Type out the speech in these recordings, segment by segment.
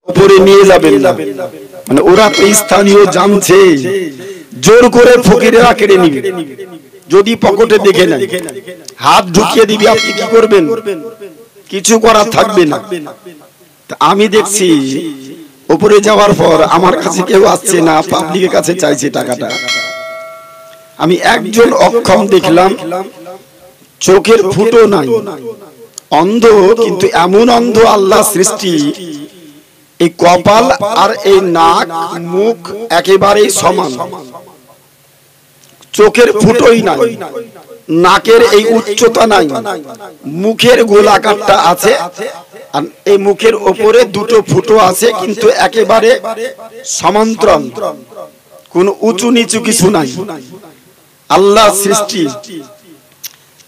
উপরে নিয়ে যাবেন না, মানে ওরা তো স্থানীয় জানছে, জোর করে ফকিরেরা কেড়ে নিবে। যদি পকেটে দেখে নেয়, হাত ঢুকিয়ে দিবি, আপনি কি করবেন? কিছু করার থাকবে না। আমি দেখছি উপরে যাওয়ার পর আমার কাছে কেউ আসছে না, পাবলিকের কাছে চাইছে টাকাটা। আমি একজন অক্ষম দেখলাম, চোখের ফুটো নাই, অন্ধ, কিন্তু এমন অন্ধ আল্লাহ সৃষ্টি, এই কপাল আর এই নাক মুখ একেবারেই সমান, চোখের ফুটোই নাই, নাকের এই উচ্চতা নাই, মুখের গোলাকারটা আছে, আর এই মুখের ওপরে দুটো ফুটো আছে, কিন্তু একেবারে সমান্তরাল, কোনো উঁচু নিচু কিছু নাই, আল্লাহ সৃষ্টি।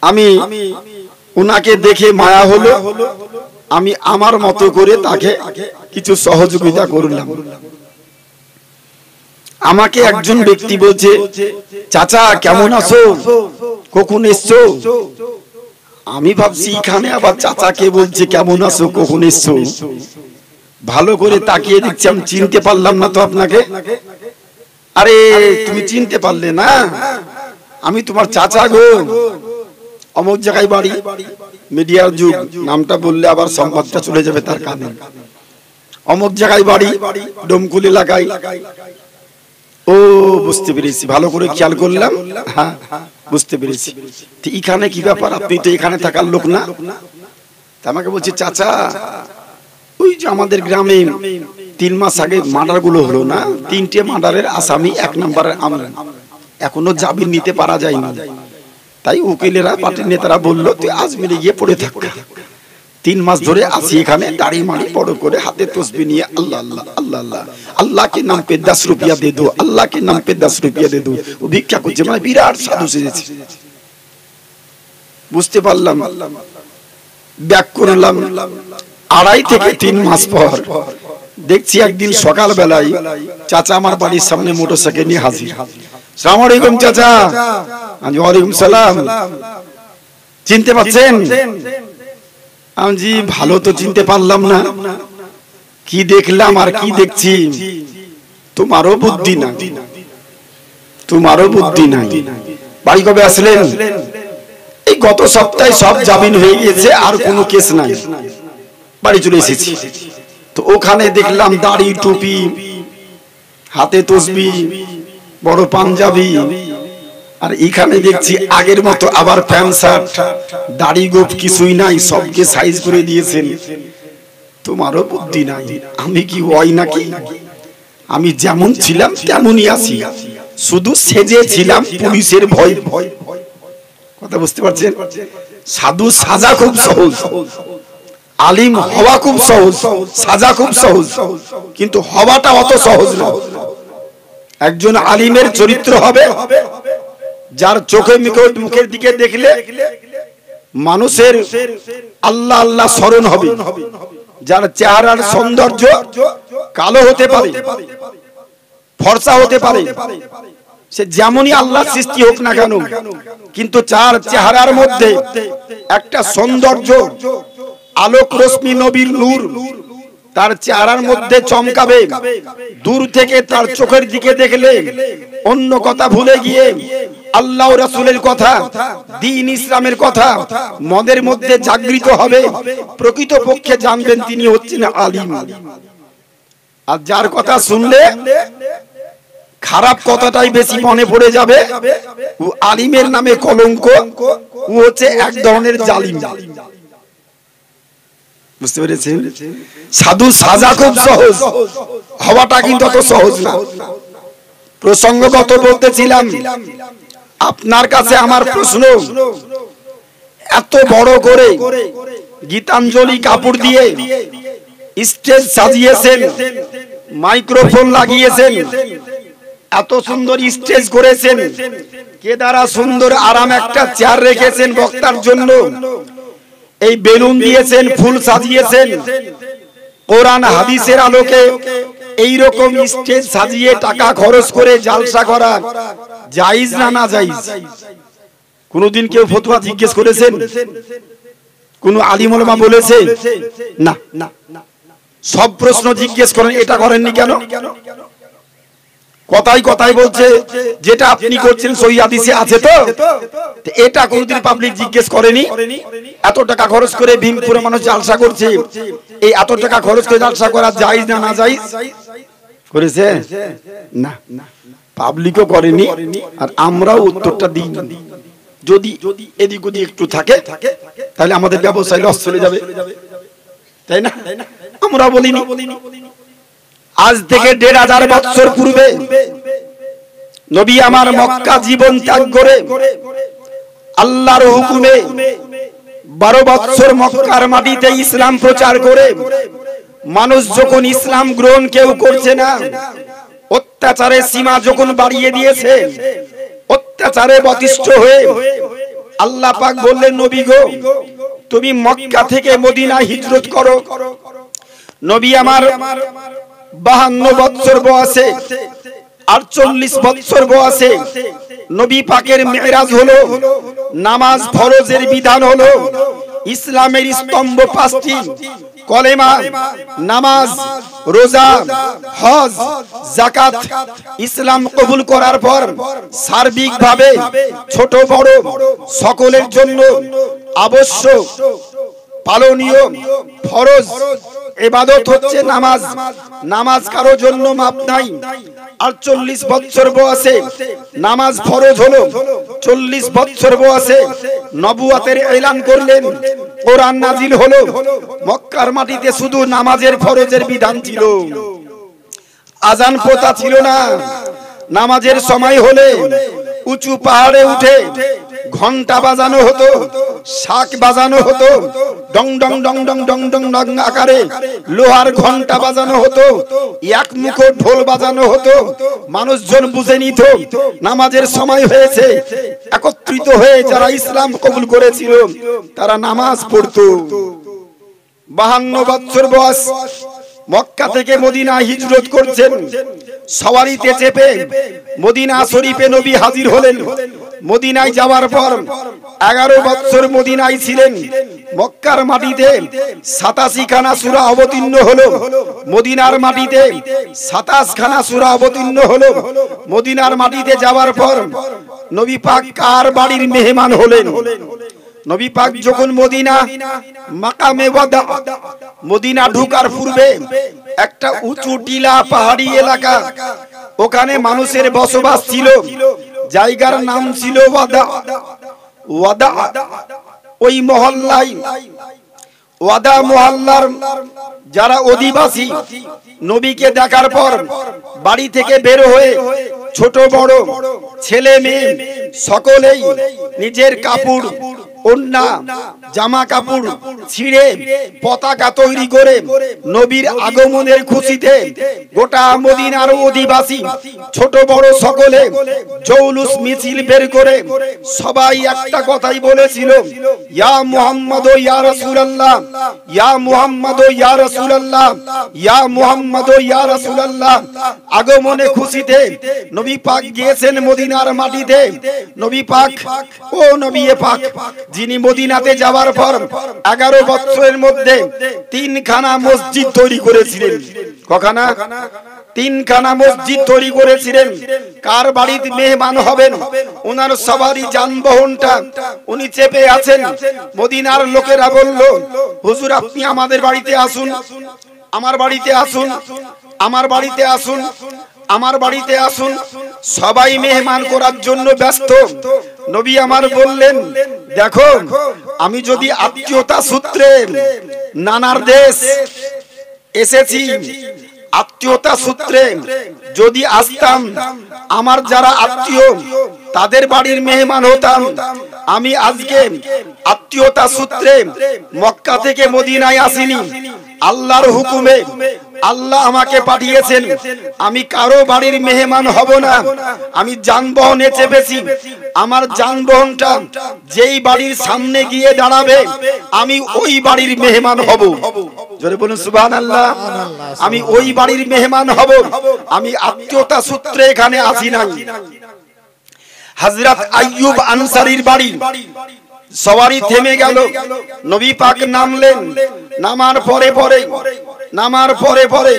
আমি উনাকে দেখে মায়া হলো, আমি আমার মতো করে তাকে কিছু সহযোগিতা করলাম। আমাকে একজন ব্যক্তি বলছে, চাচা কেমন আছো, কখন এসছো? আমি ভাবছি এখানে আবার চাচাকে বলছে কেমন আছো, কখন এসছো। ভালো করে তাকিয়ে দেখছি, আমি চিনতে পারলাম না তো আপনাকে। আরে তুমি চিনতে পারলে না? আমি তোমার চাচা গো, অমুক জায়গায় বাড়ি, মিডিয়ার যুগ, নামটা বললে আবার সংবাদটা চলে যাবে তার কানে। অমুক জায়গায় বাড়ি, ডোমকুল এলাকায়। ও বুঝতে পেরেছি, ভালো করে খেয়াল করলাম, হ্যাঁ বুঝতে পেরেছি। এখানে কি ব্যাপার, আপনি তো এখানে থাকার লোক না? আমাকে বলছে, চাচা ওই যে আমাদের গ্রামে 3 মাস আগে মার্ডার গুলো হলো না, 3টে মার্ডারের আসামি 1 নম্বরের আমরা, এখনো জামিন নিতে পারা যায়নি। তাই উকিলেরা, পার্টির নেতারা বললো তুই আজমিরে গিয়ে পড়ে থাক। 3 মাস ধরে আসি এখানে, দাড়ি মাড়ি বড় করে, হাতে তসবিহ নিয়ে আল্লাহ আল্লাহ আল্লাহ আল্লাহ, আল্লাহ के नाम पे 10 रुपया दे दो, अल्लाह के नाम पे 10 रुपया दे दो। ও ভিক্ষা করছে, মানে বিরাট সাধু সেজেছে। বুঝতে পারলাম, ব্যাক করলাম। 2.5 থেকে 3 মাস পর দেখছি একদিন সকাল বেলায় চাচা আমার বাড়ির সামনে মোটরসাইকেল নিয়ে হাজির। আসসালামু আলাইকুম চাচা। ওয়ালাইকুম সালাম। চিনতে পারছেন? আমি জি ভালো তো চিনতে পারলাম না। কি দেখলাম আর কি দেখছি, তোমারও বুদ্ধি নাই, তোমারও বুদ্ধি নাই। বাড়ি কবে আসলেন? এই গত সপ্তাহে সব জামিন হয়ে গেছে, আর কোনো কেস নাই, বাড়ি চলে এসেছি। তো ওখানে দেখলাম দাড়ি টুপি, হাতে তসবিহ, বড় পাঞ্জাবি, আর এখানে দেখছি আগের মতো আবার প্যান্ট শার্ট, দাড়ি গোপ কিছুই নাই, সবকে সাইজ করে দিয়েছেন। তোমারও বুদ্ধি নাই। আমি কি ওই নাকি? আমি যেমন ছিলাম তেমনই আছি, শুধু সেজে ছিলাম পুলিশের ভয়। কথা বুঝতে পারছেন? সাধু সাজা খুব সহজ, আলিম হওয়া খুব সহজ, সাজা খুব সহজ, কিন্তু হওয়াটা অত সহজ না। একজন আলিমের চরিত্র হবে যার চোখে মুখের দিকে দেখলে মানুষের আল্লাহ আল্লাহ স্মরণ হবে, যার চেহারার সৌন্দর্য কালো হতে পারে, ফর্সা হতে পারে, সে যেমনই আল্লাহ সৃষ্টি হোক না কেন, কিন্তু যার চেহারার মধ্যে একটা সৌন্দর্য, আলোক রশ্মি, নবীর নূর তার চেহারার মধ্যে চমকাবে। দূর থেকে তার চোখের দিকে দেখলে অন্য কথা ভুলে গিয়ে আল্লাহ ও রাসূলের কথা, দ্বীন ইসলামের কথা মনের মধ্যে জাগৃত হবে। প্রকৃতপক্ষে জানবেন তিনি হচ্ছেন আলিম। আর যার কথা শুনলে খারাপ কথাটাই বেশি মনে পড়ে যাবে, ও আলিমের নামে কলঙ্ক, ও হচ্ছে এক ধরনের জালিম। বুঝতে পেরেছেন? সাধু সাজা খুব সহজ, হওয়াটা কিন্তু অত সহজ না। প্রসঙ্গগত বলতেছিলাম, আপনার কাছে আমার প্রশ্ন, এত বড় করে গীতাঞ্জলি কাপড় দিয়ে স্টেজ সাজিয়েছেন, মাইক্রোফোন লাগিয়েছেন, এত সুন্দর স্টেজ করেছেন, কে দ্বারা সুন্দর আরাম একটা চেয়ার রেখেছেন বক্তার জন্য, এই বেলুন দিয়েছেন, ফুল সাজিয়েছেন, কোরআন হাদিসের আলোকে এই রকম স্টেজ সাজিয়ে টাকা খরচ করে জালসা করা জায়েজ না না জায়েজ? কোনদিন কেউ ফতোয়া জিজ্ঞেস করেছেন? কোন আলিম ওলামা বলেছে? না। সব প্রশ্ন জিজ্ঞেস করেন, এটা করেননি কেন? কথাই কথাই বলছে যেটা আপনি করছেন সহি হাদিসে আছে তো, এটা কোনদিন পাবলিক জিজ্ঞেস করেনি? এত টাকা খরচ করে ভীমপুরে মানুষ জালসা করছে, এই এত টাকা খরচ করে জালসা করা জায়েজ না না জায়েজ? করেছে না, পাবলিকও করেনি, আর আমরাও উত্তরটা দিই না। যদি এদিক ওদিক একটু থাকে তাহলে আমাদের ব্যবসায় লস চলে যাবে, তাই না? আমরা বলিনি। আজ থেকে ১৫০০ বছর পূর্বে নবী আমার মক্কা জীবন ত্যাগ করে আল্লাহর হুকুমে ১২ বছর মক্কার মাটিতে ইসলাম প্রচার করে মানুষ যখন ইসলাম গ্রহণ কেউ করছে না, অত্যাচারের সীমা যখন বাড়িয়ে দিয়েছে, অত্যাচারে অতিষ্ঠ হয়ে আল্লাহ পাক বললেন, নবী গো তুমি মক্কা থেকে মদিনায় হিজরত করো। নবী আমার 52 বছর বয়সে, 48 বছর বয়সে নবী পাকের মেরাজ হলো, নামাজ ফরজের বিধান হলো, ইসলামের স্তম্ভ 5টি, কলেমা, নামাজ, রোজা, হজ, যাকাত। ইসলাম কবুল করার পর সার্বিকভাবে ছোট বড় সকলের জন্য আবশ্যক পালনীয় ফরজ ইবাদত হচ্ছে নামাজ। নামাজ কারো জন্য মাপ নাই। 48 বছর বয়সে নামাজ ফরজ হলো, 40 বছর বয়সে নবুয়তের এলান করলেন, কোরআন নাজিল হলো। মক্কার মাটিতে শুধু নামাজের ফরজের বিধান ছিল, আজান প্রথা ছিল না। নামাজের সময় হলে উঁচু পাহাড়ে উঠে ঘন্টা বাজানো হতো, শাক বাজানো হতো, ডং ডং ডং ডং ডং ডং ডং আকারে লোহার ঘন্টা বাজানো হতো, এক মুখো ঢোল বাজানো হতো। মানুষজন বুঝে নিত নামাজের সময় হয়েছে, একত্রিত হয়ে যারা ইসলাম কবুল করেছিল তারা নামাজ পড়তো। 52 বছর বয়স, মক্কা থেকে মদিনায় হিজরত করছেন। সওয়ারিতে চেপে মদিনা শরীফে নবী হাজির হলেন। মদিনায় যাওয়ার পর 11 বছর মদিনায় ছিলেন। মক্কার মাটিতে 87 খানা সূরা অবতীর্ণ হলো। মদিনার মাটিতে 27 খানা সূরা অবতীর্ণ হলো। মদিনার মাটিতে যাওয়ার পর নবী পাক কার বাড়ির মেহমান হলেন? নবী পাক যখন মদিনা মাকামে ওয়াদা, মদিনা ঢোকার পূর্বে একটা উঁচু টিলা পাহাড়ি এলাকা, ওখানে মানুষের বসবাস ছিল। জায়গার নাম ছিল ওয়াদা। ওয়াদা ওই মহল্লায়, ওয়াদা মহল্লার যারা অধিবাসী নবীকে দেখার পর বাড়ি থেকে বের হয়ে ছোট বড় ছেলে মেয়ে সকলেই নিজের কাপড়, ওড়না, জামা কাপড় ছিঁড়ে পতাকা তৈরি করে নবীর আগমনের খুশিতে গোটা মদিনার অধিবাসী ছোট বড় সকলে জৌলুস মিছিল বের করে সবাই একটা কথাই বলেছিল, ইয়া মুহাম্মদ ইয়া রাসূলুল্লাহ, ইয়া মুহাম্মদ ইয়া রাসূলুল্লাহ, ইয়া মুহাম্মদ ইয়া রাসূলুল্লাহ। আগমনে খুশিতে নবী পাক গিয়েছেন মদিনার মাটিতে। নবী পাক, ও নবী পাক, যিনি মদিনাতে যাওয়ার পর 11 বছরের মধ্যে 3 খানা মসজিদ তৈরি করেছিলেন। কখানা? 3 খানা মসজিদ তৈরি করেছিলেন। কার বাড়িতে মেহমান হবেন, ওনার সবারই যানবাহনটা উনি চেপে আছেন। মদিনার লোকেরা বলল, হুজুর আপনি আমাদের বাড়িতে আসুন, আমার বাড়িতে আসুন, আমার বাড়িতে আসুন, আমার বাড়িতে আসুন। সবাই মেহমান করার জন্য ব্যস্ত। নবী আমার বললেন, দেখো আমি যদি আত্মীয়তা সূত্রে নানার দেশ এসেছি, আত্মীয়তা সূত্রে যদি আসতাম, আমার যারা আত্মীয় তাদের বাড়ির মেহমান হতাম। আমি আজকে আত্মীয়তা সূত্রে মক্কা থেকে মদিনায় আসিনি, আল্লাহর হুকুমে আল্লাহ আমাকে পাঠিয়েছেন। আমি কারো বাড়ির মেহমান হব না। আমি যানবাহনে চেপেছি, আমার যানবাহনটা যেই বাড়ির সামনে গিয়ে দাঁড়াবে আমি ওই বাড়ির মেহমান হব। জোরে বলুন সুবহানাল্লাহ। আমি ওই বাড়ির মেহমান হব, আমি আত্মীয়তা সূত্রে এখানে আসি নাই। হযরত আইয়ুব আনসারীর বাড়ি। সওয়ারি থেমে গেল, নবী পাক নামলেন। নামার পরে পরে নামার পরে পরে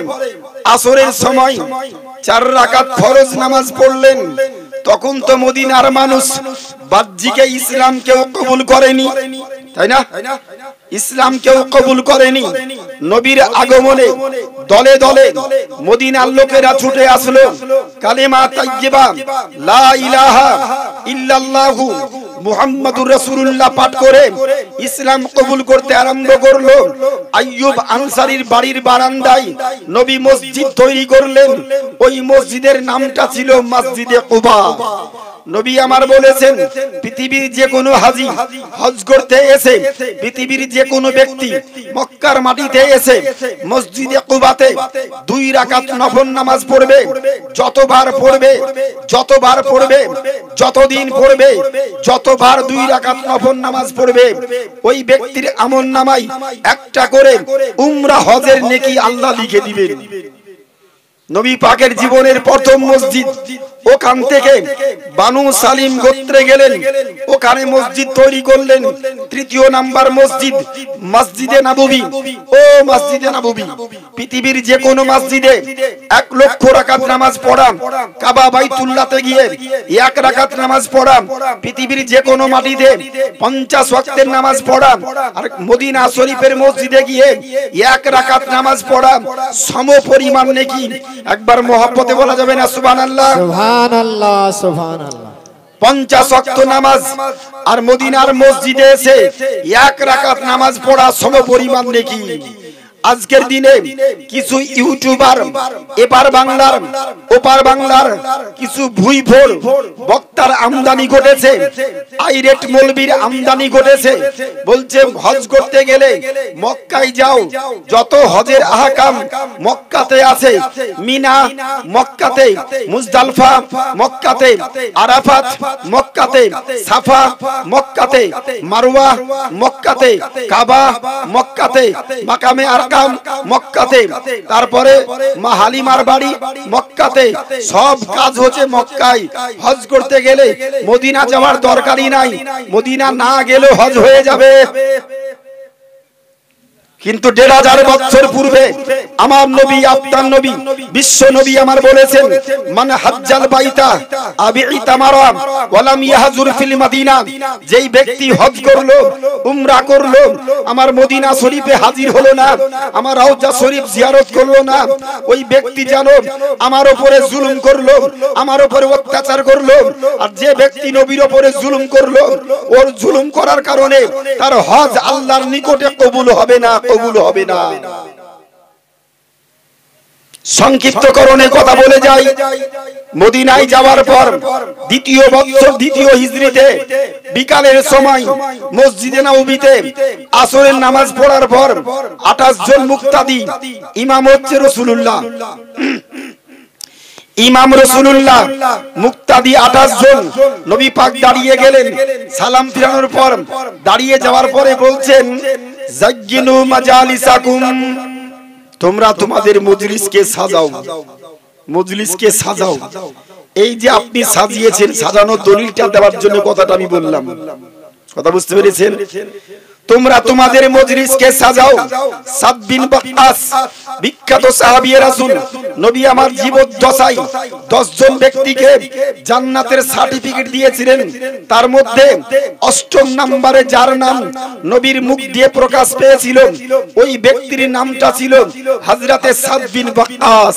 আসরের সময় 4 রাকাত ফরজ নামাজ পড়লেন। তখন তো মদিনার মানুষ বাহ্যিকে ইসলাম কেউ কবুল করেনি, তাই না? ইসলাম কেউ কবুল করেনি। নবীর আগমনে দলে দলে মদিনার লোকেরা ছুটে আসলো, কালেমা তাইয়্যিবা লা ইলাহা ইল্লাল্লাহু মুহাম্মাদুর রাসূলুল্লাহ পাঠ করে ইসলাম কবুল করতে আরম্ভ করলো। আইয়ুব আনসারীর বাড়ির বারান্দায় নবী মসজিদ তৈরি করলেন। ওই মসজিদের নামটা ছিল মসজিদে কুবা। নবী আমার বলেছেন, পৃথিবীর যে কোনো হাজী হজ করতে এসে, পৃথিবীর যে কোনো ব্যক্তি মক্কার মাটিতে এসে মসজিদে কুবাতে 2 রাকাত নফল নামাজ পড়বে, যতবার পড়বে, যতবার পড়বে, যতদিন পড়বে, যতবার 2 রাকাত নফল নামাজ পড়বে, ওই ব্যক্তির আমলনামায় একটা করে উমরা হজের নেকি আল্লাহ লিখে দিবেন। নবী পাকের জীবনের প্রথম মসজিদ, ওখান থেকে বানু সালিম গোত্রে গেলেন, ওখানে মসজিদ তৈরি করলেন। 3য় নাম্বার মসজিদ মসজিদে নববী। ও মসজিদে নববী, পৃথিবীর যে কোনো মসজিদে 1 লক্ষ রাকাত নামাজ পড়া, কাবা বাইতুল্লাহতে গিয়ে 1 রাকাত নামাজ পড়া, পৃথিবীর যে কোনো মাটিতে 50 ওয়াক্তের নামাজ পড়া, আর মদিনা শরীফের মসজিদে গিয়ে 1 রাকাত নামাজ পড়া সম পরিমাণ নেকি। একবার মহব্বতে বলা যাবে না সুবহানাল্লাহ? সুবহানাল্লাহ, সুবহানাল্লাহ। 50 ওয়াক্ত নামাজ আর মদিনার মসজিদে এসে 1 রাকাত নামাজ পড়া সম পরিমাণ নেকি। আজকের দিনে কিছু ইউটিউবার এপার বাংলার ওপার বাংলার কিছু ভুইফোর বক্তার আমদানি ঘটেছে, আইরেট মৌলবীর আমদানি ঘটেছে। বলছে হজ করতে গেলে মক্কায় যাও, যত হজের আহকাম মক্কাতে আছে, মিনা মক্কাতে, মুজদালফা মক্কাতে, আরাফাত মক্কাতে, সাফা মক্কাতে, মারওয়া মক্কাতে, কাবা মক্কাতে, মাকামে আর মক্কাতে, তারপরে মা হালিমার বাড়ি মক্কাতে, সব কাজ হচ্ছে মক্কায়। হজ করতে গেলে মদিনা যাওয়ার দরকারই নাই, মদিনা না গেলেও হজ হয়ে যাবে। কিন্তু 1500 বছর পূর্বে আমার নবী, আপনার নবী, বিশ্ব নবী আমার বলেছেন, মান হাজ্জাল বাইতা আবিই তামারা ওয়ালাম ইয়াহজুর ফিল মদিনা, যেই ব্যক্তি হজ করলো, উমরা করলো, আমার মদিনা শরীফে হাজির হলো না, আমার রওজা শরীফ জিয়ারত করলো না, ওই ব্যক্তি জানো আমার উপরে জুলুম করলো, আমার উপরে অত্যাচার করলো। আর যে ব্যক্তি নবীর উপরে জুলুম করলো, ওর জুলুম করার কারণে তার হজ আল্লাহর নিকটে কবুল হবে না, কবুল হবে না। সংক্ষিপ্তকরণে কথা বলে যাই, মদিনায় যাওয়ার পর 2য় বছর 2য় হিজরিতে বিকালের সময় মসজিদে নববীতে আসরের নামাজ পড়ার পর 28 জন মুক্তাদি, ইমাম হচ্ছে রাসূলুল্লাহ, ইমাম রাসূলুল্লাহ, মুক্তাদি 28 জন। নবী পাক দাঁড়িয়ে গেলেন, সালাম ফিরানোর পর দাঁড়িয়ে যাওয়ার পরে বলছেন, জাজ্জিনু মাজালিসাকুম, তোমরা তোমাদের মজলিসকে সাজাও, মজলিসকে সাজাও। এই যে আপনি সাজিয়েছেন, সাজানোর দলিলটা দেওয়ার জন্য কথাটা আমি বললাম, কথা বুঝতে পেরেছেন? তোমরা তোমাদের মজলিসকে সাজাও। সাদ বিন ওয়াক্কাস, বিখ্যাত সাহাবী রাসূল, নবী আমার জীবদ্দশায় 10 জন ব্যক্তিকে জান্নাতের সার্টিফিকেট দিয়েছিলেন। তার মধ্যে 8ম নম্বরে যার নাম নবীর মুখ দিয়ে প্রকাশ পেয়েছিল, ওই ব্যক্তির নামটা ছিল হযরতে সাদ বিন ওয়াক্কাস।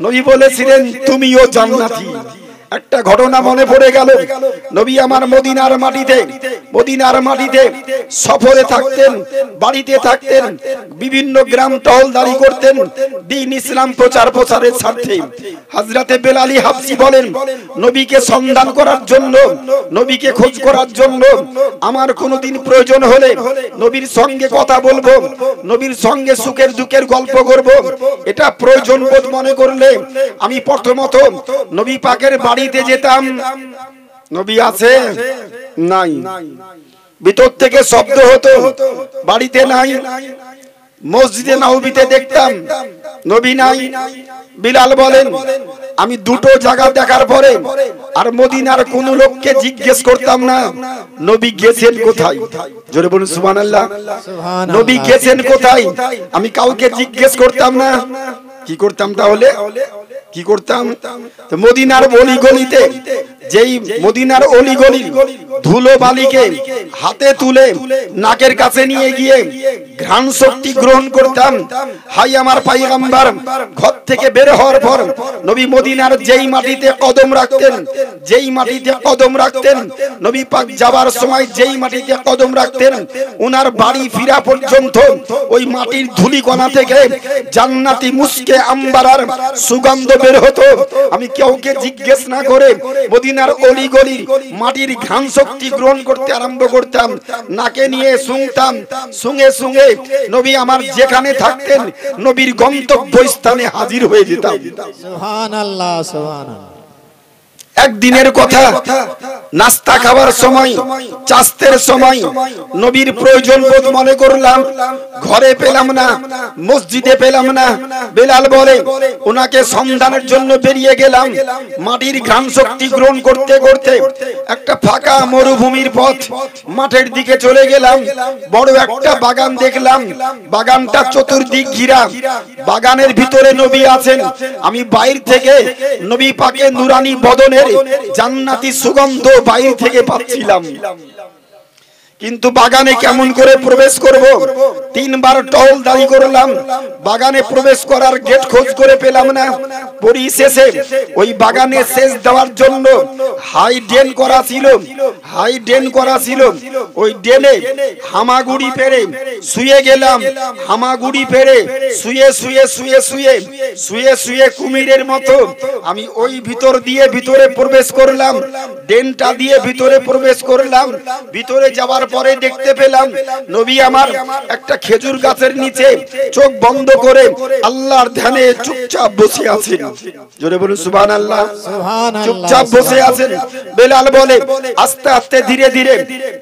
নবী বলেছিলেন, তুমিও জান্নাতি। একটা ঘটনা মনে পড়ে গেল, নবী আমার মদিনার মাটিতে, মদিনার মাটিতে সফরে থাকতেন, বাড়িতে থাকতেন, বিভিন্ন গ্রাম টহলদারি করতেন দ্বীন ইসলাম প্রচার প্রসারের স্বার্থে। হযরতে বেলাল হাবশী বলেন, নবীকে সন্ধান করার জন্য, নবীকে খোঁজ করার জন্য আমার কোনোদিন প্রয়োজন হলে নবীর সঙ্গে কথা বলবো, নবীর সঙ্গে সুখের দুঃখের গল্প করব, এটা প্রয়োজন বোধ মনে করলে আমি প্রথমত নবী পাকের বাড়িতে যেতাম। নবী আছে? নাই। ভিতর থেকে শব্দ হতো, বাড়িতে নাই। মসজিদে নববীতে দেখতাম, নবী নাই। বিলাল বলেন, আমি দুটো জায়গা দেখার পরে আর মদিনার কোন লোককে জিজ্ঞেস করতাম না নবী গেছেন কোথায়। জোরে বলুন সুবহানাল্লাহ। নবী গেছেন কোথায় আমি কাউকে জিজ্ঞেস করতাম না। কি করতাম তাহলে? কি করতাম? মদিনার অলিগলিতে, যেই মদিনার অলিগলির ধুলো বালিকে হাতে তুলে নাকের কাছে নিয়ে গিয়ে ঘ্রাণ শক্তি গ্রহণ করতাম। হাই আমার পয়গম্বর ঘর থেকে বের হওয়ার পর নবী মদিনার যেই মাটিতে কদম রাখতেন, যেই মাটিতে কদম রাখতেন, নবী পাক যাবার সময় যেই মাটিতে কদম রাখতেন, ওনার বাড়ি ফিরা পর্যন্ত ওই মাটির ধুলিকণা থেকে জান্নাতি মুস্কে আম্বারার সুগন্ধ বের হতো। আমি কাউকে জিজ্ঞেস না করে মদিনার অলিগলি মাটির ঘ্রাণ শক্তি গ্রহণ করতে আরম্ভ করতাম, নাকে নিয়ে শুনতাম, শুনে শুনে নবী আমার যেখানে থাকতেন নবীর গন্তব্য স্থানে হাজির হয়ে যেতাম। সুবহানাল্লাহ সুবহানাল্লাহ। একদিনের কথা, নাস্তা খাওয়ার সময়, চাস্তের সময় নবীর প্রয়োজন বোধ মনে করলাম, ঘরে পেলাম না, মসজিদে পেলাম না। বেলাল বলে ওনাকে সন্ধানের জন্য বেরিয়ে গেলাম। মাটির ঘ্রাণ শক্তি গ্রহণ করতে করতে একটা ফাঁকা মরুভূমির পথ, মাঠের দিকে চলে গেলাম। বড় একটা বাগান দেখলাম, বাগানটা চতুর্দিক ঘিরা, বাগানের ভিতরে নবী আছেন। আমি বাইরে থেকে নবী পাকে নুরানি বদনের জান্নাতি সুগন্ধ বাইরে থেকে পাচ্ছিলাম। কিন্তু বাগানে কেমন করে প্রবেশ করব? তিনবার টহলদারি করলাম, বাগানে প্রবেশ করার গেট খোঁজ করে পেলাম না। পরিশেষে ওই বাগানে সেচ দেওয়ার জন্য হাই ড্রেন করা ছিল, হাই ড্রেন করা ছিল। ওই ড্রেনে হামাগুড়ি পেরে শুয়ে গেলাম, হামাগুড়ি পেরে শুয়ে শুয়ে শুয়ে শুয়ে শুয়ে শুয়ে কুমিরের মতো আমি ওই ভিতর দিয়ে ভিতরে প্রবেশ করলাম, ড্রেনটা দিয়ে ভিতরে প্রবেশ করলাম। ভিতরে যাওয়ার পরে দেখতে পেলাম নবী আমার একটা খেজুর গাছের নিচে চোখ বন্ধ করে আল্লাহর ধ্যানে চুপচাপ বসে আছেন। জোরে বলুন সুবহানাল্লাহ। চুপচাপ বসে আছেন। বেলাল বলে আস্তে আস্তে ধীরে ধীরে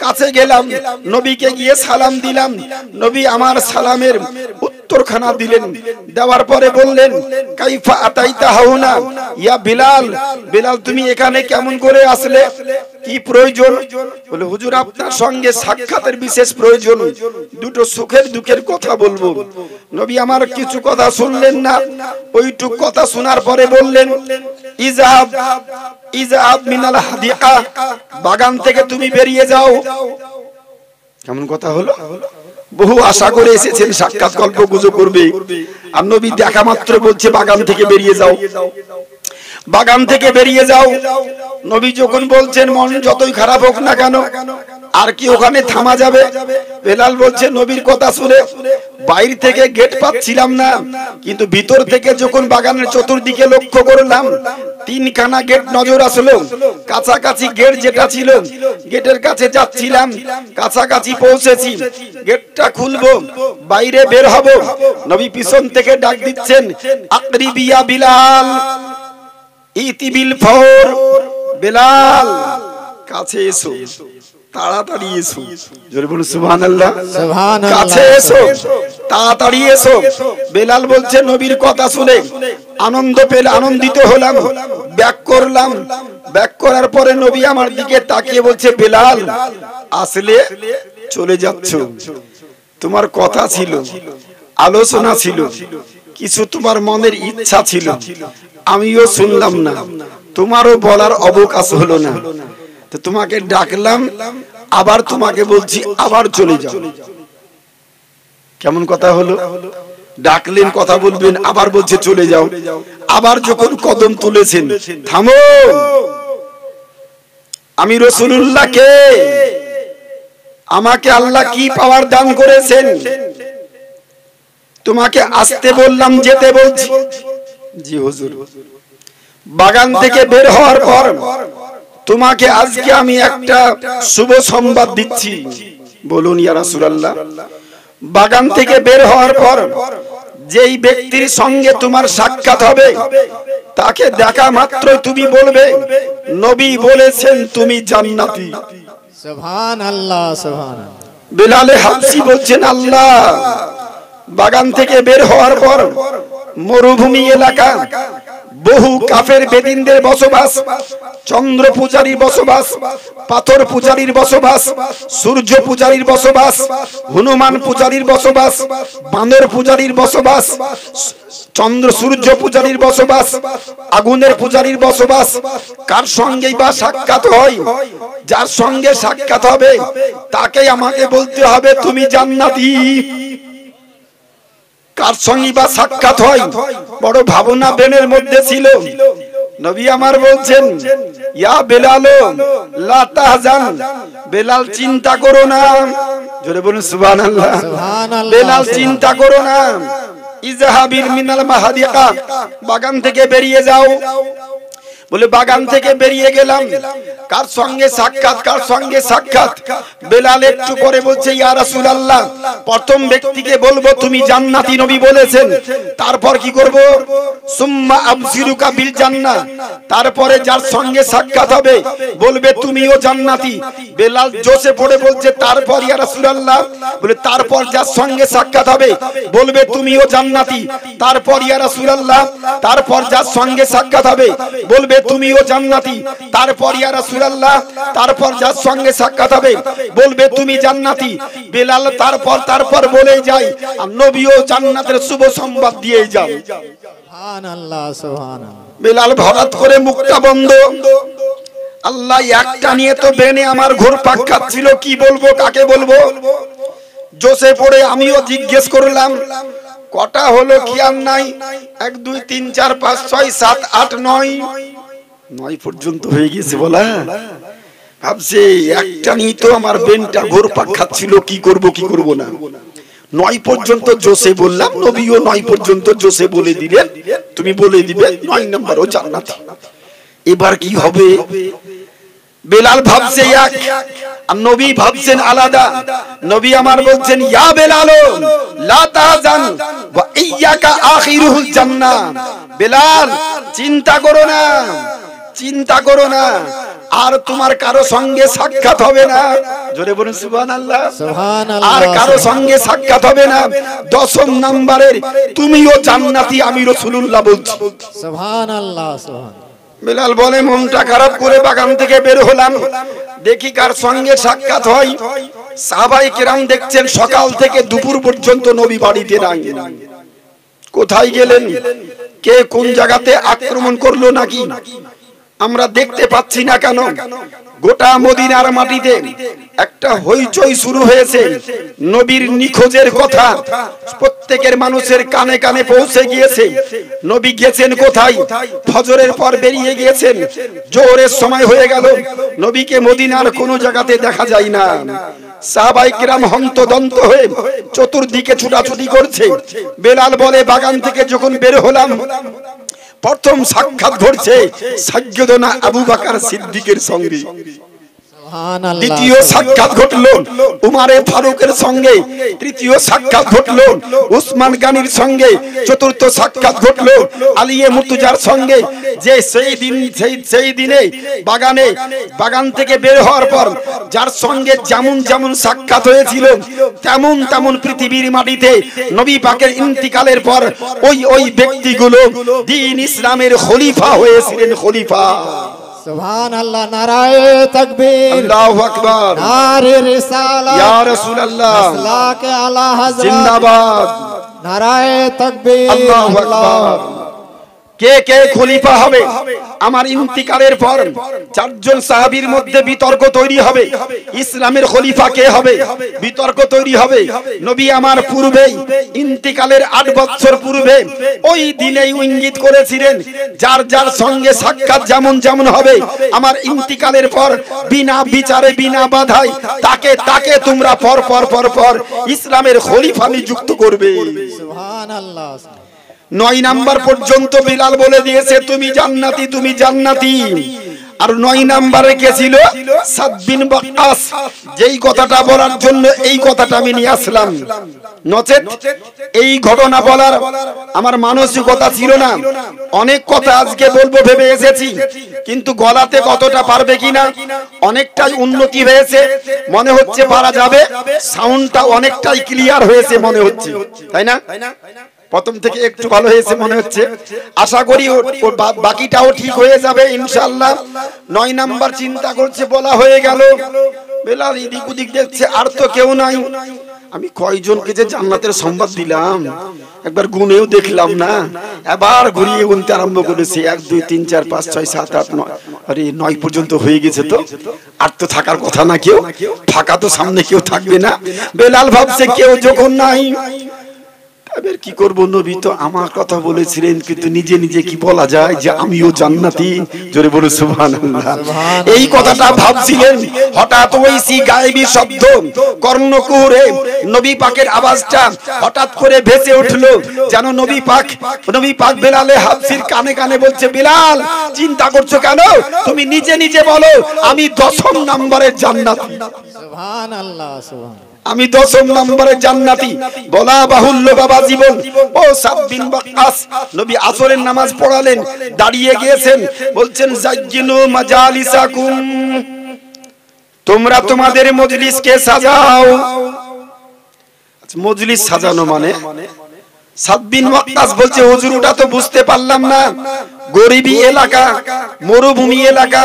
কাছে গেলাম, নবীকে গিয়ে সালাম দিলাম। নবী আমার সালামের উত্তরখানা দিলেন। দেওয়ার পরে বললেন কাইফা আতাইতা হাউনা ইয়া বিলাল, বিলাল তুমি এখানে কেমন করে আসলে, কি প্রয়োজন? বলে হুজুর আপনার সঙ্গে সাক্ষাতের বিশেষ প্রয়োজন, দুটো সুখের দুঃখের কথা বলবো। নবী আমার কিছু কথা শুনলেন না, ওইটুক কথা শোনার পরে বললেন ইজাব ইজাব মিনাল হাদিকা, বাগান থেকে তুমি বেরিয়ে যাও। কেমন কথা হলো? বহু আশা করে এসেছেন সাক্ষাৎ গল্প গুজব করবে, আর নবী দেখা মাত্র বলছে বাগান থেকে বেরিয়ে যাও, বাগান থেকে বেরিয়ে যাও। নবী যখন বলছেন মন যতই খারাপ হোক না কেন, আর কি ওখানে থামা যাবে? বেলাল বলছে নবীর কথা শুনে বাইরে থেকে গেট পাচ্ছিলাম না, কিন্তু ভিতর থেকে যখন বাগানের চতুর্দিকে লক্ষ্য করলাম তিনখানা গেট নজর আসলো। কাছাকাছি গেট যেটা ছিল, গেটের কাছে যাচ্ছিলাম, কাছাকাছি পৌঁছেছি, গেটটা খুলবো, বাইরে বের হব। নবী পিছন থেকে ডাক দিচ্ছেন আকরিবিয়া বিলাল ইতিবিল ফর, বেলাল কাছে এসো, তাড়াতাড়ি এসো। জোরে বলুন সুবহানাল্লাহ। কাছে এসো, তাড়াতাড়ি এসো। বেলাল বলছে নবীর কথা শুনে আনন্দ পেলে আনন্দিত হলাম, ব্যাক করলাম। ব্যাক করার পরে নবী আমার দিকে তাকিয়ে বলছে বেলাল আসলে চলে যাচ্ছ, তোমার কথা ছিল, আলোচনা ছিল, কিছু তোমার মনের ইচ্ছা ছিল, আমিও শুনলাম না, তোমারও বলার অবকাশ হলো না, তো তোমাকে ডাকলাম, আবার তোমাকে বলছি আবার চলে যাও। কেমন কথা হলো? ডাকলেন কথা বলবেন, আবার বলছে চলে যাও। আবার যখন কদম তুলেছেন থামো, আমি রাসূলুল্লাহ কে, আমাকে আল্লাহ কি পাওয়ার দান করেছেন, তোমাকে আসতে বললাম যেতে বলছি। জি হুজুর। বাগান থেকে বের হওয়ার পর তোমাকে আজকে আমি একটা শুভ সংবাদ দিচ্ছি। বলুন ইয়া রাসূলুল্লাহ। বাগান থেকে বের হওয়ার পর যেই ব্যক্তির সঙ্গে তোমার সাক্ষাৎ হবে তাকে দেখা মাত্রই তুমি বলবে নবী বলেছেন তুমি জান্নাতি। সুবহানাল্লাহ সুবহানাল্লাহ। বিলালে হাবশি বলছেন আল্লাহ, বাগান থেকে বের হওয়ার পর মরুভূমি এলাকা, বহু কাফের বেদিনদের বসবাস, চন্দ্র পূজারীর বসবাস, পাথর পূজারীর বসবাস, সূর্য পূজারীর বসবাস, হনুমান পূজারীর বসবাস, বানর পূজারীর বসবাস, চন্দ্র সূর্য পূজারীর বসবাস, আগুনের পূজারীর বসবাস। কার সঙ্গেই বা সাক্ষাৎ হয়? যার সঙ্গে সাক্ষাৎ হবে তাকে আমাকে বলতে হবে তুমি জান্নাতি। কার সঙ্গে বা সাক্ষাৎ হয়? বড় ভাবনা ব্রেনের মধ্যে ছিল। নবী আমার বলছেন, ইয়া বেলাল লা তাহজান, বেলাল চিন্তা করো না। জোরে বলুন সুবহানাল্লাহ। বেলাল চিন্তা করো না। ইযহাবিল মিনাল মাহাদিকা, বাগান থেকে বেরিয়ে যাও। বলে বাগান থেকে বেরিয়ে গেলাম। কার সঙ্গে সাক্ষাৎ? কার সঙ্গে সাক্ষাৎ? বেলাল একটু পরে বলছে, ইয়া রাসূলুল্লাহ, প্রথম ব্যক্তিকে বলবো তুমি জান্নাতি, নবী বলেছেন। তারপর কি করব? সুম্মা আবসিরুকা বিল জান্নাহ, তারপরে যার সঙ্গে সাক্ষাৎ হবে বলবে তুমিও জান্নাতি। বেলাল জোশে পড়ে বলছে, তারপর ইয়া রাসূলুল্লাহ? বলে তারপর যার সঙ্গে সাক্ষাৎ হবে বলবে তুমিও জান্নাতি। তারপর ইয়া রাসূলুল্লাহ? তারপর যার সঙ্গে সাক্ষাৎ হবে বলবে তুমিও জান্নাতি। তারপর ইয়া রাসূলুল্লাহ? তারপর যার সঙ্গে সাক্ষাৎ হবে বলবে তুমি জান্নাতি। বেলাল তারপর বলে যায়, আর নবীও জান্নাতের শুভ সংবাদ দিয়ে যান। সুবহানাল্লাহ, সুবহানাল্লাহ। বেলাল হঠাৎ করে মুখটা বন্ধ। আল্লাহ, একটা নিয়ে তো বেনে আমার ঘুরপাক খাচ্ছিল, কি বলবো, কাকে বলবো। জোশে পড়ে আমিও জিজ্ঞেস করলাম, কটা হলো খেয়াল নাই? 1 2 3 4 5 6 7 8 9 পর্যন্ত হয়ে গেছে বলা। ভাবছে একটা নিয়ে তো আমার বেনটা ঘুরপাক খাচ্ছিল, কি করব না। 9 পর্যন্ত জোশে বললাম, নবীও 9 পর্যন্ত জোশে বলে দিলেন তুমি বলে দিবে 9 নম্বরও জান্নাতি। এবার কি হবে? বেলাল ভাবছে এক, আর নবী ভাবছেন আলাদা। নবী আমার বলছেন, ইয়া বেলাল লা তাহজান ওয়া ইয়াকা আখিরুল জান্নাহ। বেলাল চিন্তা করো না, চিন্তা করো না, আর তোমার কারো সঙ্গে সাক্ষাৎ হবে না। জোরে বলুন সুবহানাল্লাহ, সুবহানাল্লাহ। আর কারো সঙ্গে সাক্ষাৎ হবে না। 10 নম্বরের তুমিও জান্নাতি, আমি রাসূলুল্লাহ বলছি। সুবহানাল্লাহ, সুবহানাল্লাহ। বেলাল বলে, মনটা খারাপ করে বাগান থেকে বের হলাম, দেখি কার সঙ্গে সাক্ষাৎ হয়। সাহাবায়ে কেরাম দেখছেন সকাল থেকে দুপুর পর্যন্ত নবী বাড়িতে নাই। কোথায় গেলেন? কে কোন জায়গাতে আক্রমণ করলো নাকি আমরা দেখতে পাচ্ছি না কেন? গোটা মদিনার মাটিতে একটা হইচই শুরু হয়েছে। নবীর নিখোঁজের কথা প্রত্যেকের মানুষের কানে কানে পৌঁছে গিয়েছে। নবী গেছেন কোথায়? ফজরের পর বেরিয়ে গিয়েছেন, জোহরের সময় হয়ে গেল, নবীকে মদিনার কোনো জায়গাতে দেখা যায় না। সাহাবায়ে কেরাম হন্তদন্ত হয়ে চতুর্দিকে ছুটাছুটি করছে। বেলাল বলে, বাগান থেকে যখন বের হলাম প্রথম সাক্ষাৎ ঘটছে সাইয়্যিদনা আবু বকর সিদ্দিকের সঙ্গে। দ্বিতীয় সাক্ষাৎ ঘটলো উমারে ফারুকের সঙ্গে। তৃতীয় সাক্ষাৎ ঘটলো উসমান গানির সঙ্গে। চতুর্থ সাক্ষাৎ ঘটলো আলিয়ে মুর্তজার সঙ্গে। যে সেই দিনে বাগান থেকে বের হওয়ার পর যার সঙ্গে যেমন সাক্ষাৎ হয়েছিল তেমন পৃথিবীর মাটিতে নবী পাকের ইন্তিকালের পর ওই ব্যক্তিগুলো দ্বীন ইসলামের খলিফা হয়েছিলেন। খলিফা। সুবহানাল্লাহ, নারায়ে তাকবীর, আল্লাহু আকবার, নারে রিসালাত, ইয়া রাসূলুল্লাহ, মাসলাকে আলা হযরত, জিন্দাবাদ, নারায়ে তাকবীর, আল্লাহু আকবার। কে কে খলিফা হবে? আমার ইন্তিকালের পর 4 জন সাহাবীর মধ্যে বিতর্ক তৈরি হবে। ইসলামের খলিফা কে হবে? বিতর্ক তৈরি হবে। নবী আমার পূর্বেই ইন্তিকালের 8 বছর পূর্বে ওই দিনেই ইঙ্গিত করেছিলেন, যার সঙ্গে সাক্ষাৎ যেমন হবে আমার ইন্তিকালের পর বিনা বিচারে বিনা বাধায় তাকে তোমরা পর ইসলামের খলিফা নিযুক্ত করবে। সুবহানাল্লাহ। 9 নাম্বার পর্যন্ত বিলাল বলে দিয়েছে তুমি জান্নাতি, তুমি জান্নাতি। আর 9 নম্বরে কে ছিল? সাদ বিন ওয়াক্কাস। যেই কথাটা বলার জন্য এই কথাটা আমি নিয়ে আসলাম, নচেত এই ঘটনা বলার আমার মানসিকতা ছিল না। অনেক কথা আজকে বলবো ভেবে এসেছি, কিন্তু গলাতে কতটা পারবে কিনা। অনেকটাই উন্নতি হয়েছে মনে হচ্ছে, পারা যাবে। সাউন্ডটা অনেকটাই ক্লিয়ার হয়েছে মনে হচ্ছে, তাই না? প্রথম থেকে একটু ভালো হয়েছে মনে হচ্ছে, আশা করি বাকিটাও ঠিক হয়ে যাবে ইনশাআল্লাহ। 9 নাম্বার চিন্তা করছে, বলা হয়ে গেল। বেলাল এদিক ওদিক দেখছে, আর তো কেউ নাই। আমি কয়জনকে যে জান্নাতের সংবাদ দিলাম একবার গুনেও দেখলাম না। এবার ঘুরিয়ে গুনতে আরম্ভ করেছে, 1 2 3 4 5 6 7 8 9, আরে 9 পর্যন্ত হয়ে গেছে। তো আর তো থাকার কথা না, কেউ ফাঁকা তো সামনে কেউ থাকবে না। বেলাল ভাবছে কেউ যখন নাই এবার কি করব, নবী তো আমার কথা বলেছিলেন, কিন্তু নিজে নিজে কি বলা যায় যে আমিও জান্নাতি? জোরে বলো সুবহানাল্লাহ। এই কথাটা ভাবছিলেন, হঠাৎ ওইসি গায়েবী শব্দ কর্ণকুহরে নবী পাকের আওয়াজটা হঠাৎ করে ভেসে উঠলো, যেন নবী পাক বেলালে হাফসির কানে কানে বলছে, বেলাল চিন্তা করছো কেন? তুমি নিজে নিজে বলো আমি 10 নম্বরের জান্নাতি। সুবহানাল্লাহ, সুবহানাল্লাহ। আমি 10 নম্বরের জান্নাতি। বলা বাহুল্য বাবা জীবন। ও সাদ বিন ওয়াক্কাস নবী আসরের নামাজ পড়ালেন, দাঁড়িয়ে গিয়েছেন, বলছেন জাজ্জিনু মাজালিসাকুম, তোমরা তোমাদের মজলিসকে সাজাও। আচ্ছা, মজলিস সাজানো মানে? সাদ বিন ওয়াক্কাস বলছে, হুজুর ওটা তো বুঝতে পারলাম না, গরিবী এলাকা, মরুভূমি এলাকা,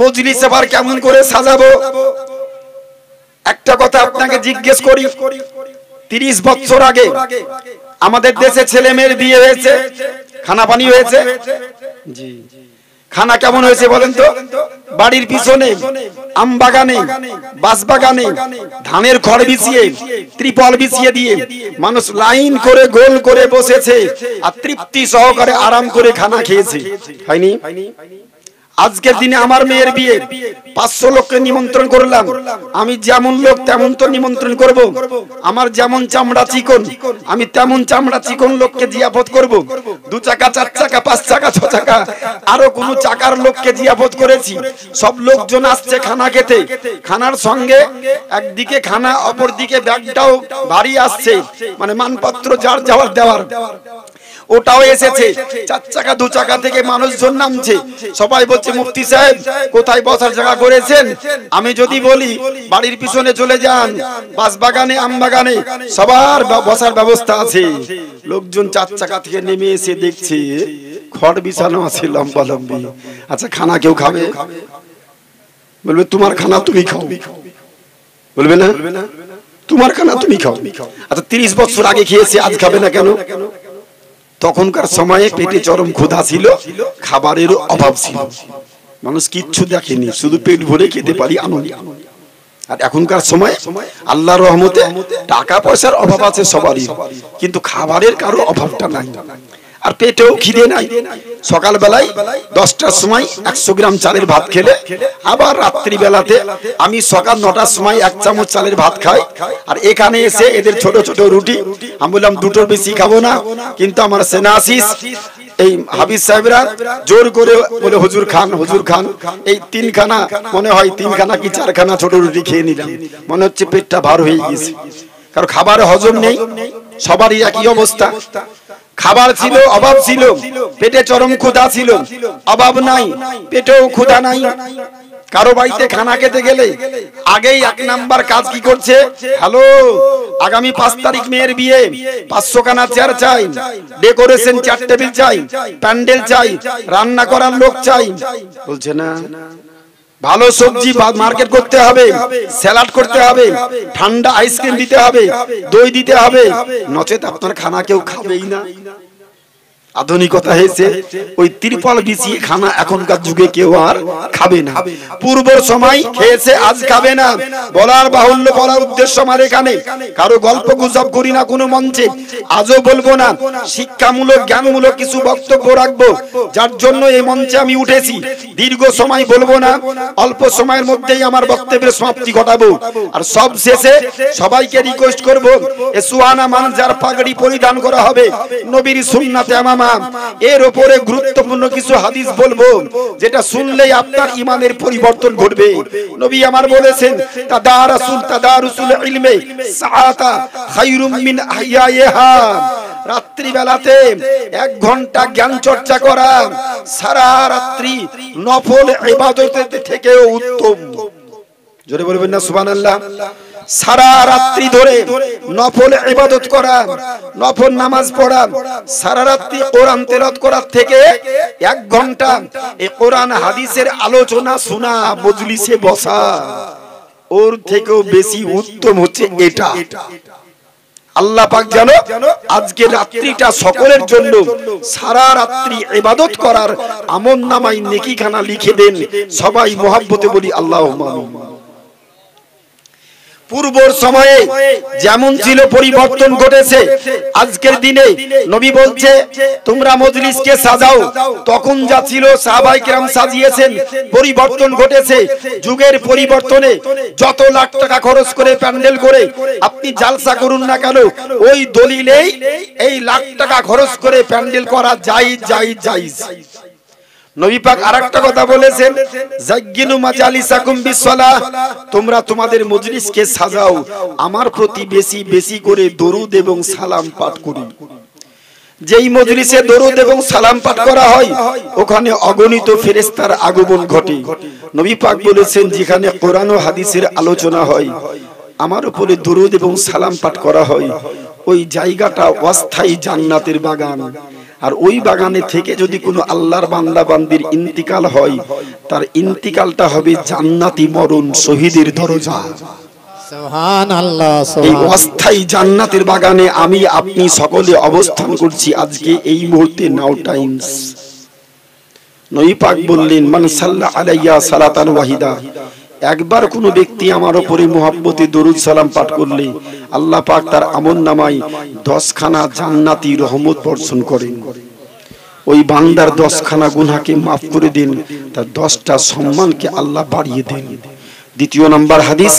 মজলিস আবার কেমন করে সাজাবো? একটা কথা আপনাকে জিজ্ঞেস করি, 30 বছর আগে আমাদের দেশে ছেলে মেয়ের বিয়ে হয়েছে, খানা পানি হয়েছে? জি। খানা কেমন হয়েছে বলেন তো? বাড়ির পিছনে আম বাগানে, বাঁশ বাগানে ধানের খড় বিছিয়ে, ত্রিপল বিছিয়ে দিয়ে মানুষ লাইন করে গোল করে বসেছে আর তৃপ্তি সহকারে আরাম করে খানা খেয়েছে, হয়নি? আজকের দিনে আমার মেয়ের বিয়ে, 500 লোককে নিমন্ত্রণ করলাম। আমি যেমন লোক তেমন তো নিমন্ত্রণ করব। আমার যেমন চামড়া চিকন আমি তেমন চামড়া চিকন লোককে জিয়াফত করব। 2 চাকা 4 চাকা 5 চাকা 6 চাকা আরো কোন চাকার লোককে জিয়াফত করেছি। সব লোকজন আসছে খানা খেতে। খানার সঙ্গে একদিকে খানা, অপর দিকে ব্যাগটাও ভারী আসছে, মানে মানপত্র যার যাওয়ার দেওয়ার ওটাও এসেছে। 4 চাকা 2 চাকা থেকে মানুষজন নামছে। সবাই বলছে, মুফতি সাহেব কোথায় বসার জায়গা করেছেন? আমি যদি বলি বাড়ির পিছনে চলে যান, বাঁশ বাগানে, আম বাগানে সবার বসার ব্যবস্থা আছে। লোকজন 4 চাকা থেকে নেমে এসে দেখছে খড় বিছানো আছে লম্বা লম্বি। আচ্ছা, খানা কেউ খাবে? বলবে তোমার খানা তুমি খাও। বলবে না তোমার খানা তুমি খাও। আচ্ছা, 30 বছর আগে খেয়েছে, আজ খাবে না কেন? তখনকার সময়ে পেটে চরম ক্ষুধা ছিল, খাবারেরও অভাব ছিল, মানুষ কিচ্ছু দেখেনি, শুধু পেট ভরে খেতে পারি আনন্দ। আর এখনকার সময় আল্লাহর রহমতে টাকা পয়সার অভাব আছে সবারই, কিন্তু খাবারের কারো অভাবটা নাই, আর পেটেও খিদে নাই। সকাল বেলায় 10টার সময় 100 গ্রাম চালের ভাত খেলে, আবার রাত্রি বেলাতে আমি সকাল 9টার সময় 1 চামচ চালের ভাত খাই। আর এখানে এসে এদের ছোট ছোট রুটি, আমি বললাম 2টোর বেশি খাবো না, কিন্তু আমার সেনাসিস এই হাফিজ সাহেবরা জোর করে বলে হুজুর খান, হুজুর খান। এই 3 খানা মনে হয় 3 খানা কি 4 খানা ছোট রুটি খেয়ে নিলাম, মনে হচ্ছে পেটটা ভার হয়ে গেছে। কারণ খাবারে হজম নেই, সবারই একই অবস্থা। খাবার ছিল, অভাব ছিল, পেটে চরম ক্ষুধা ছিল, অভাব নাই, পেটেও ক্ষুধা নাই। কারো বাড়িতে খানা খেতে গেলে আগেই 1 নাম্বার কাজ কি করছে? হ্যালো, আগামী 5 তারিখ মেয়ের বিয়ে, 500 খানা চেয়ার চাই, ডেকোরেশন 4 টেবিল চাই, প্যান্ডেল চাই, রান্না করার লোক চাই। বলছে না, ভালো সবজি মার্কেট করতে হবে, স্যালাড করতে হবে, ঠান্ডা আইসক্রিম দিতে হবে, দই দিতে হবে, নচেত আপনার খানা কেউ খাবেই না। আধুনিকতা হয়েছে, ওই ত্রিপল বিছিয়ে খানা এখনকার যুগে কেউ আর খাবে না। পূর্বর সময় খেয়েছে, আজ খাবে না। বলার বাহুল্য, বলার উদ্দেশ্য আমার এখানে কারো গল্প গুজব করি না কোনো মঞ্চে, আজও বলবো না। শিক্ষামূলক জ্ঞানমূলক কিছু বক্তব্য রাখবো, যার জন্য এই মঞ্চে আমি উঠেছি। দীর্ঘ সময় বলবো না, অল্প সময়ের মধ্যেই আমার বক্তব্যের সমাপ্তি ঘটাবো। আর সব শেষে সবাইকে রিকোয়েস্ট করবো, এ সুহানা মানজার পাগড়ি পরিধান করা হবে নবীর সুন্নাতে আমামা। এর উপরে গুরুত্বপূর্ণ কিছু হাদিস বলবো, যেটা শুনলেই আপনার ইমানের পরিবর্তন ঘটবে। নবী আমার বলেছেন, তাদারুসুল ইলমে সাআতা খায়রুম মিন আহইয়াহা। রাত্রি বেলাতে 1 ঘন্টা জ্ঞান চর্চা করা সারা রাত্রি নফল ইবাদতের থেকেও উত্তম। জোরে বলবেন না সুবহানাল্লাহ। সারা রাত্রি ধরে নফল ইবাদত করা, নফল নামাজ পড়া, সারা রাত্রি কোরআন তেলাওয়াত করার থেকে 1 ঘন্টা এই কোরআন হাদিসের আলোচনা শোনা, মজলিসে বসা, ওর থেকেও বেশি উত্তম হচ্ছে এটা। আল্লাহ পাক জানো আজকে রাত্রিটা সকলের জন্য সারা রাত্রি ইবাদত করার আমলনামায় নেকিখানা লিখে দেন। সবাই মহব্বতে বলি আল্লাহুম্মা আমিন। পূর্বর সময়ে যেমন ছিল পরিবর্তন ঘটেছে। আজকের দিনে নবী বলছে তোমরা মজলিসকে সাজাও, তখন যা ছিল সাহাবায়ে কেরাম সাজিয়েছেন, পরিবর্তন ঘটেছে। যুগের পরিবর্তনে যত লাখ টাকা খরচ করে প্যান্ডেল করে আপনি জালসা করুন না কেন, ওই দলিলেই এই লাখ টাকা খরচ করে প্যান্ডেল করা জায়েজ জায়েজ জায়েজ। নবী পাক আরেকটা কথা বলেছেন, জাগ্গিনু মাজালিসাকুম বিসসালাহ, তোমরা তোমাদের মজলিসকে সাজাও আমার প্রতি বেশি বেশি করে দরুদ এবং সালাম পাঠ করি। যেই মজলিসে দরুদ এবং সালাম পাঠ করা হয় ওখানে অগণিত ফেরেশতার আগমন ঘটে। নবী পাক বলেছেন যেখানে কোরআন ও হাদিসের আলোচনা হয়, আমার উপরে দরুদ এবং সালাম পাঠ করা হয়, ওই জায়গাটা অস্থায়ী জান্নাতের বাগান। আর ওই বাগানে থেকে যদি কোনো আল্লাহর বান্দা বান্দির ইন্তিকাল হয়, তার ইন্তিকালটা হবে জান্নাতি মরণ, শহীদের দরজা। সুবহানাল্লাহ। এই অস্থায়ী জান্নাতের বাগানে আমি আপনি সকলে অবস্থান করছি আজকে এই মুহূর্তে, নাও টাইমস। নবী পাক বললেন মান সাল্লা আলাইয়া সালাতান ওয়াহিদা, একবার কোন ব্যক্তি আমার উপরে মুহাব্বতে দরুদ সালাম পাঠ করলে আল্লাহ পাক তার আমলনামায় 10 খানা জান্নাতি রহমত বর্ষণ করেন। ওই বান্দার 10 খানা গুনাহকে maaf করে দেন, তার 10টা সম্মানকে আল্লাহ বাড়িয়ে দেন। দ্বিতীয় নাম্বার হাদিস,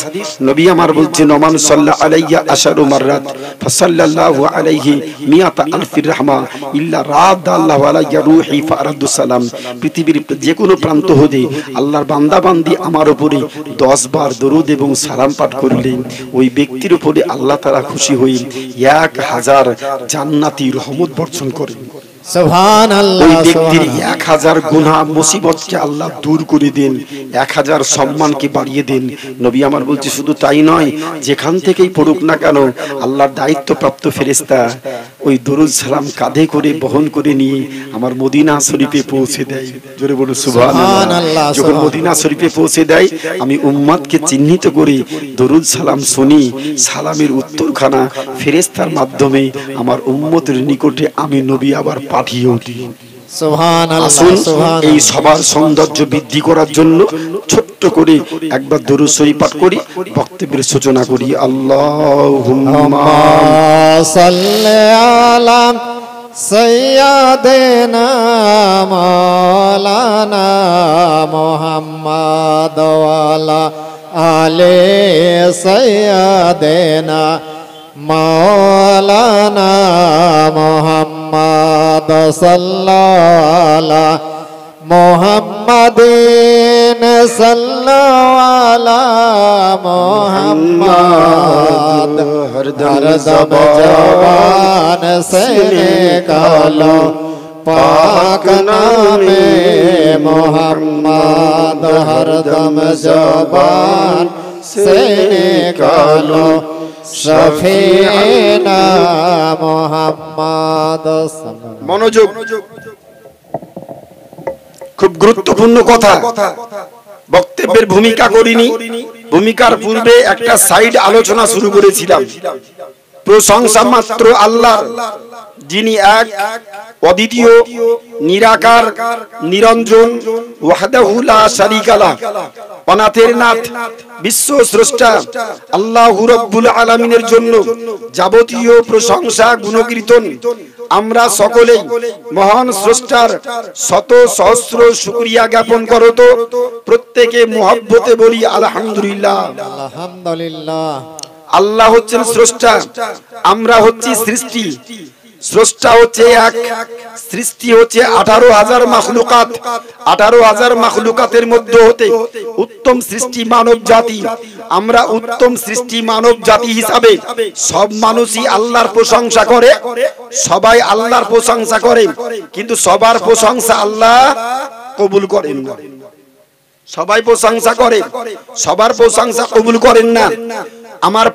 নবী আমার বলছেন ওমান সাল্লা আলাইয়া আশারু মাররাত ফাসাল্লাল্লাহু আলাইহি মিয়াতা আলফির রাহমা ইল্লা রাদাল্লাহু আলাইয়া রূহি ফারাদু সালাম। পৃথিবীর যে কোনো প্রান্ত হতে আল্লাহর বান্দা বান্দি আমার উপরে 10 বার দরুদ এবং সালাম পাঠ করলেন, ওই ব্যক্তির উপরে আল্লাহ তাআলা খুশি হয়ে 1000 জান্নাতি রহমত বর্ষণ করেন। সুবহানাল্লাহ। ওই ব্যক্তির 1000 গুনাহ মুসিবতকে আল্লাহ দূর করে দেন, 1000 সম্মানকে বাড়িয়ে দেন। নবী আমার বলছে শুধু তাই নয়, যেখান থেকেই পড়ুক না কেন আল্লাহর দায়িত্বপ্রাপ্ত ফেরেশতা ওই দরুদ সালাম কাঁধে করে বহন করে নিয়ে আমার মদিনা শরীফে পৌঁছে দেয়। জোরে বলুন সুবহানাল্লাহ। যখন মদিনা শরীফে পৌঁছে দেয় আমি উম্মতকে চিহ্নিত করে দরুদ সালাম শুনি, সালামের উত্তরখানা ফেরেশতার মাধ্যমে আমার উম্মতের নিকটে আমি নবী আবার পাঠিয়ে উঠি। সুবহানাল্লাহ। এই সবার সৌন্দর্য বৃদ্ধি করার জন্য ছোট্ট করে একবার দরুদ শরীফ পাঠ করি, বক্তব্যের সূচনা করি। আল্লাহুম্মা সাল্লি আলা সাইয়্যিদিনা মাওলানা মুহাম্মদ ওয়া আলা আলি সাইয়্যিদিনা মাওলানা মুহাম্মদ সাল্লাল্লাহু মুহাম্মাদিন সাল্লাল্লাহু মুহাম্মদ হরদম জবান से निकालो पाक नामे मुहम्मद हरदम जबान से निकालो शफीना मुहम्मद। মনোযোগ, খুব গুরুত্বপূর্ণ কথা। বক্তব্যের ভূমিকা করিনি, ভূমিকার পূর্বে একটা সাইড আলোচনা শুরু করেছিলাম। প্রশংসা মাত্র আল্লাহ, যিনি এক, অদ্বিতীয়, নিরাকার, নিরঞ্জন, ওয়াহদাহু লা শারীকা লাহ, অনাথের নাথ, বিশ্ব স্রষ্টা আল্লাহু রাব্বুল আলামিনের জন্য যাবতীয় প্রশংসা গুণকীর্তন আমরা সকলেই মহান স্রষ্টার শত সহস্র শুকরিয়া জ্ঞাপন করত। প্রত্যেকে মুহাব্বতে বলি আলহামদুলিল্লাহ। আলহামদুলিল্লাহ। আল্লাহ হচ্ছেন স্রষ্টা, আমরা হচ্ছি সৃষ্টি। স্রষ্টা হচ্ছে এক, সৃষ্টি হচ্ছে 18,000 মাখলুকাত। 18,000 মাখলুকাতের মধ্যে হতে উত্তম সৃষ্টি মানব জাতি। আমরা উত্তম সৃষ্টি মানব জাতি হিসাবে সব মানুষই আল্লাহর প্রশংসা করে, সবাই আল্লাহর প্রশংসা করে, কিন্তু সবার প্রশংসা আল্লাহ কবুল করেন না। সবাই প্রশংসা করে, সবার প্রশংসা কবুল করেন না। আমার